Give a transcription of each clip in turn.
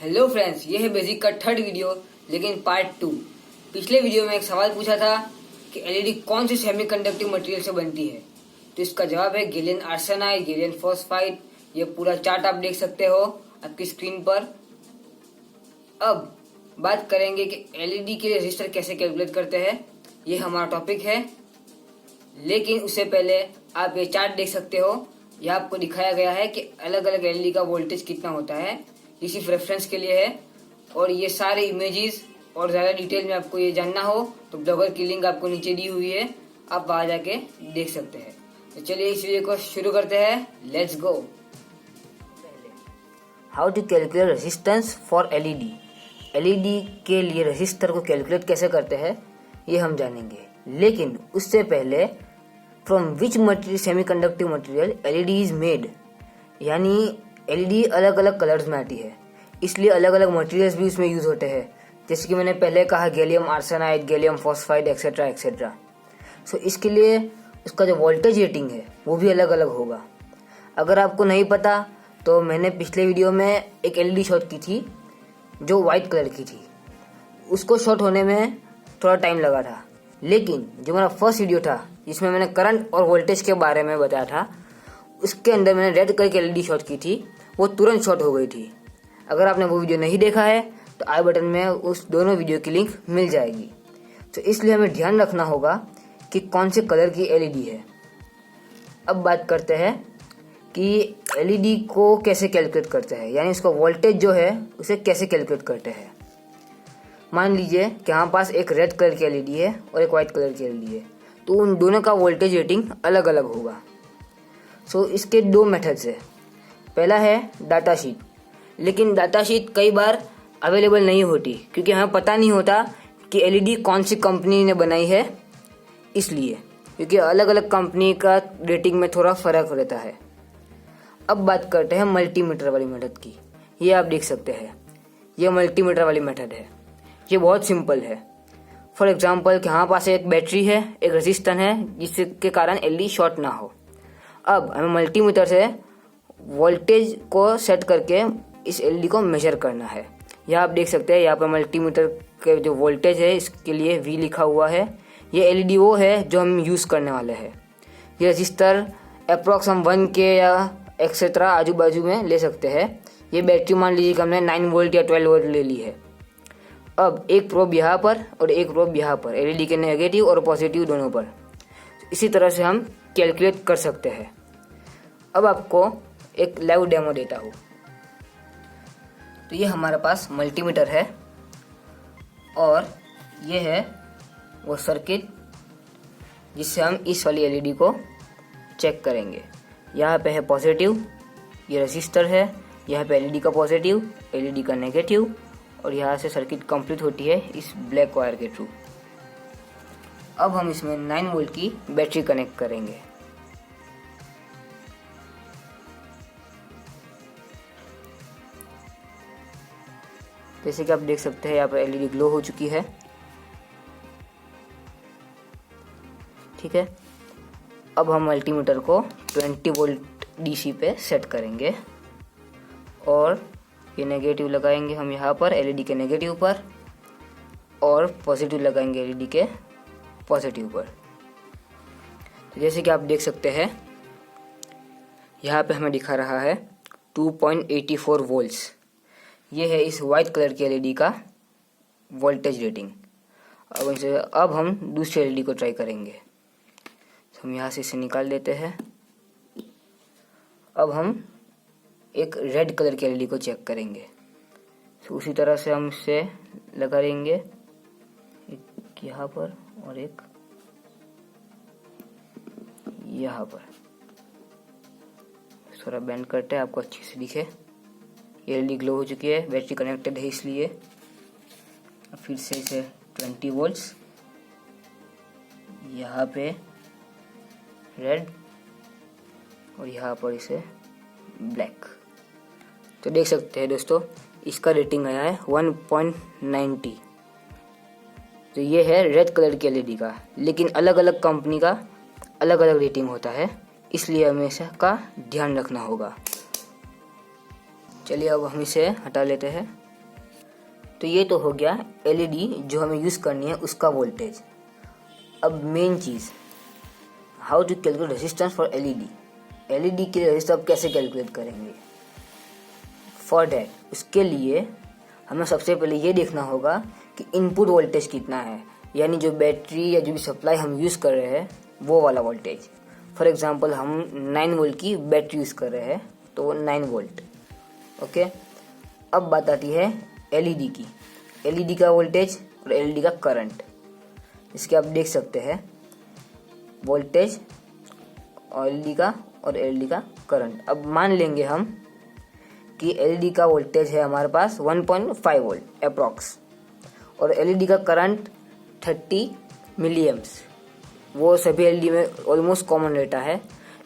Hello friends, ये है basic का थर्ड वीडियो, लेकिन पार्ट 2। पिछले वीडियो में एक सवाल पूछा था कि एलईडी कौन सी सेमीकंडक्टिव मटेरियल से बनती है। तो इसका जवाब है गैलियम आर्सेनाइड, गैलियम फॉस्फाइड। ये पूरा चार्ट आप देख सकते हो आपकी स्क्रीन पर। अब बात करेंगे कि एलईडी के रेजिस्टर कैसे कैलकुलेट करते हैं। ये हमारा टॉपिक है, लेकिन उससे पहले आप ये चार्ट देख सकते हो। यह आपको दिखाया गया है कि अलग अलग एलईडी का वोल्टेज कितना होता है। ये सिर्फ रेफरेंस के लिए है, और ये सारे इमेजेस और ज़्यादा डिटेल में आपको ये जानना हो तो ब्लॉगर की लिंक आपको नीचे दी हुई है, आप वहाँ जाके देख सकते हैं। तो चलिए इस वीडियो को शुरू करते हैं। Let's go. How to calculate resistance for LED. LED के लिए रेजिस्टर को कैलकुलेट कैसे करते हैं ये हम जानेंगे, लेकिन उससे पहले from which material semiconductive material LED is made, यानी एलईडी अलग अलग कलर्स में आती है, इसलिए अलग अलग मटेरियल्स भी उसमें यूज होते हैं। जैसे कि मैंने पहले कहा gallium arsenide, gallium phosphide etcetera etcetera. So इसके लिए उसका जो वोल्टेज रेटिंग है वो भी अलग अलग होगा। अगर आपको नहीं पता तो मैंने पिछले वीडियो में एक एलईडी शॉर्ट की थी जो वाइट कलर की थी। उसको शॉर्ट होने में थोड़ा टाइम लगा था, लेकिन जो मेरा फर्स्ट वीडियो था जिसमें मैंने करंट और वोल्टेज के बारे में बताया था, उसके अंदर मैंने रेड कलर की एलईडी शॉर्ट की थी, वो तुरंत शॉर्ट हो गई थी। अगर आपने वो वीडियो नहीं देखा है तो आई बटन में उस दोनों वीडियो की लिंक मिल जाएगी। तो इसलिए हमें ध्यान रखना होगा कि कौन से कलर की एलईडी है। अब बात करते हैं कि एलईडी को कैसे कैलकुलेट करते हैं, यानी उसका वोल्टेज जो है उसे कैसे कैलकुलेट करते हैं। मान लीजिए कि हमारे पास एक रेड कलर की एलईडी है और एक वाइट कलर की एलईडी है, तो उन दोनों का वोल्टेज रेटिंग अलग अलग होगा। सो इसके दो मेथड्स है। पहला है डाटा शीट, लेकिन डाटा शीट कई बार अवेलेबल नहीं होती क्योंकि हमें पता नहीं होता कि एलईडी कौन सी कंपनी ने बनाई है, इसलिए क्योंकि अलग अलग कंपनी का रेटिंग में थोड़ा फर्क रहता है। अब बात करते हैं मल्टीमीटर वाली मेथड की। ये आप देख सकते हैं, ये मल्टीमीटर वाली मेथड है। ये बहुत सिंपल है। फॉर एग्जाम्पल कि हमारे पास एक बैटरी है, एक रेजिस्टेंस है, जिसके कारण एलईडी शॉर्ट ना हो। अब हमें मल्टीमीटर से वोल्टेज को सेट करके इस एलईडी को मेजर करना है। यहाँ आप देख सकते हैं, यहाँ पर मल्टीमीटर के जो वोल्टेज है इसके लिए V लिखा हुआ है। ये एलईडी वो है जो हम यूज़ करने वाले हैं। ये रजिस्टर अप्रॉक्स हम 1K या एक्सेट्रा आजू बाजू में ले सकते हैं। ये बैटरी मान लीजिए कि हमने 9 वोल्ट या 12 वोल्ट ले ली है। अब एक प्रोब यहाँ पर और एक प्रोब यहाँ पर, एलईडी के नेगेटिव और पॉजिटिव दोनों पर। इसी तरह से हम कैलकुलेट कर सकते हैं। अब आपको एक लाइव डेमो देता हूँ। तो ये हमारे पास मल्टीमीटर है और ये है वो सर्किट जिससे हम इस वाली एलईडी को चेक करेंगे। यहाँ पे है पॉजिटिव, ये रेजिस्टर है, यहाँ पे एलईडी का पॉजिटिव, एलईडी का नेगेटिव, और यहाँ से सर्किट कंप्लीट होती है इस ब्लैक वायर के थ्रू। अब हम इसमें 9 वोल्ट की बैटरी कनेक्ट करेंगे। जैसे कि आप देख सकते हैं यहाँ पर एलईडी ग्लो हो चुकी है। ठीक है, अब हम मल्टीमीटर को 20 वोल्ट डीसी पे सेट करेंगे और ये नेगेटिव लगाएंगे हम यहाँ पर एलईडी के नेगेटिव पर, और पॉजिटिव लगाएंगे एलईडी के पॉजिटिव पर। तो जैसे कि आप देख सकते हैं यहाँ पे हमें दिखा रहा है 2.84 वोल्ट्स। ये है इस वाइट कलर की एलईडी का वोल्टेज रेटिंग। अब हम दूसरी एलईडी को ट्राई करेंगे। तो हम यहाँ से इसे निकाल देते हैं। अब हम एक रेड कलर की एलईडी को चेक करेंगे। तो उसी तरह से हम इसे लगा देंगे, एक यहाँ पर और एक यहाँ पर। थोड़ा बेंड करते हैं, आपको अच्छे से दिखे। एलईडी ग्लो हो चुकी है, बैटरी कनेक्टेड है इसलिए। अब फिर से इसे 20 वोल्ट्स, यहाँ पे रेड और यहाँ पर इसे ब्लैक। तो देख सकते हैं दोस्तों, इसका रेटिंग आया है 1.90। तो ये है रेड कलर की एलईडी का, लेकिन अलग अलग कंपनी का अलग अलग रेटिंग होता है, इसलिए हमें इसका ध्यान रखना होगा। चलिए अब हम इसे हटा लेते हैं। तो ये तो हो गया एलईडी जो हमें यूज़ करनी है उसका वोल्टेज। अब मेन चीज़, how to calculate resistance for LED. LED के लिए रेजिस्टेंस अब कैसे कैलकुलेट करेंगे? फॉर डैट, उसके लिए हमें सबसे पहले ये देखना होगा कि इनपुट वोल्टेज कितना है, यानी जो बैटरी या जो भी सप्लाई हम यूज़ कर रहे हैं वो वाला वोल्टेज। फॉर एग्जांपल हम 9 वोल्ट की बैटरी यूज़ कर रहे हैं तो वो 9 वोल्ट। ओके, अब बात आती है एलईडी की। एलईडी का वोल्टेज और एलईडी का करंट, इसके आप देख सकते हैं वोल्टेज और एलईडी का और एलईडी का करंट। अब मान लेंगे हम कि एलईडी का वोल्टेज है हमारे पास 1.5 वोल्ट अप्रॉक्स और एलईडी का करंट 30 मिली एम्प्स। वो सभी एलईडी में ऑलमोस्ट कॉमन रहता है,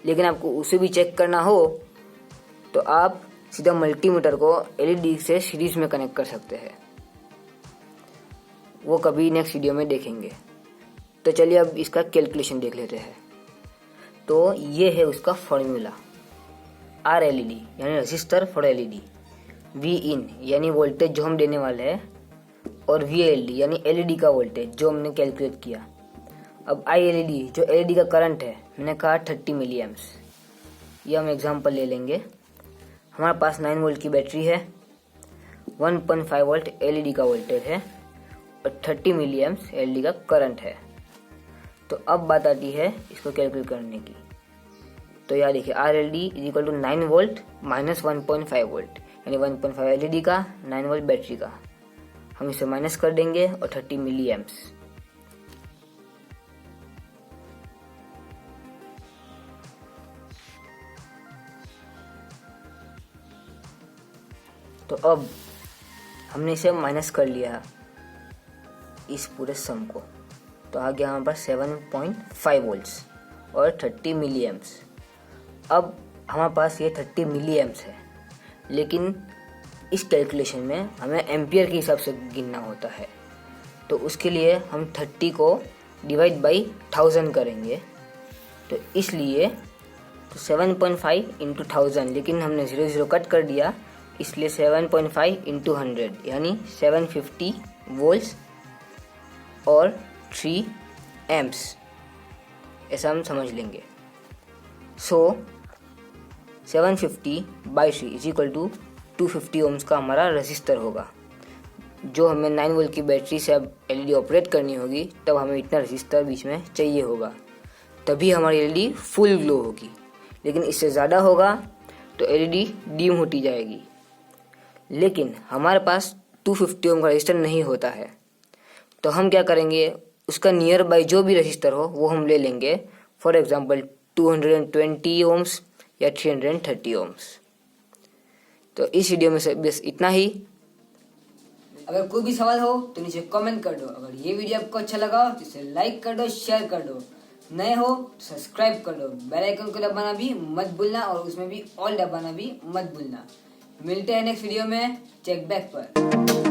लेकिन आपको उसे भी चेक करना हो तो आप सीधा मल्टीमीटर को एलईडी से सीरीज में कनेक्ट कर सकते हैं। वो कभी नेक्स्ट वीडियो में देखेंगे। तो चलिए अब इसका कैलकुलेशन देख लेते हैं। तो ये है उसका फॉर्मूला, आर एलईडी यानी रजिस्टर फॉर एलईडी, वी इन यानी वोल्टेज जो हम देने वाले हैं, और वी एलईडी यानी एलईडी का वोल्टेज जो हमने कैलकुलेट किया। अब आई एलईडी जो एलईडी का करंट है, मैंने कहा 30 मिली एम्प्स। ये हम एग्जांपल ले लेंगे। हमारे पास 9 वोल्ट की बैटरी है, 1.5 वोल्ट एलईडी का वोल्टेज है और 30 मिली एम्प्स एलईडी का करंट है। तो अब बात आती है इसको कैलकुलेट करने की। तो यार देखिए, R LED is equal to 9 volt minus 1.5 volt, यानी 1.5 एलईडी का 9 वोल्ट बैटरी का। हम इसे माइनस कर देंगे और 30 मिली एम्प्स। तो अब हमने इसे माइनस कर लिया इस पूरे सम को, तो आ गया हमारे पास 7.5 वोल्ट्स और 30 मिली एम्प्स। अब हमारे पास ये 30 मिली एम्प्स है, लेकिन इस कैलकुलेशन में हमें एम्पियर के हिसाब से गिनना होता है। तो उसके लिए हम 30 को डिवाइड बाई 1000 करेंगे। तो इसलिए तो 7.5 इंटू 1000, लेकिन हमने 0 कट कर दिया, इसलिए 7.5 इंटू 100 यानी 750 वोल्ट्स और 3 एम्प्स, ऐसा हम समझ लेंगे। So 750 by 3 is equal to 250 ohms का हमारा रजिस्टर होगा। जो हमें 9 वोल्ट की बैटरी से अब एलईडी ऑपरेट करनी होगी, तब हमें इतना रजिस्टर बीच में चाहिए होगा, तभी हमारी एलईडी फुल ग्लो होगी। लेकिन इससे ज़्यादा होगा तो एलईडी डीम होती जाएगी। लेकिन हमारे पास 250 ओम का रजिस्टर नहीं होता है, तो हम क्या करेंगे, उसका नियर बाई जो भी रजिस्टर हो वो हम ले लेंगे। फॉर एग्जांपल 220 ओम्स या 330 ओम्स। तो इस वीडियो में से बस इतना ही। अगर कोई भी सवाल हो तो नीचे कमेंट कर दो। अगर ये वीडियो आपको अच्छा लगा तो इसे लाइक कर दो, शेयर कर दो। नए हो तो सब्सक्राइब कर दो। बेल आइकन को दबाना भी मत भूलना और उसमें भी ऑल दबाना भी मत भूलना। मिलते हैं नेक्स्ट वीडियो में चेक बैक पर।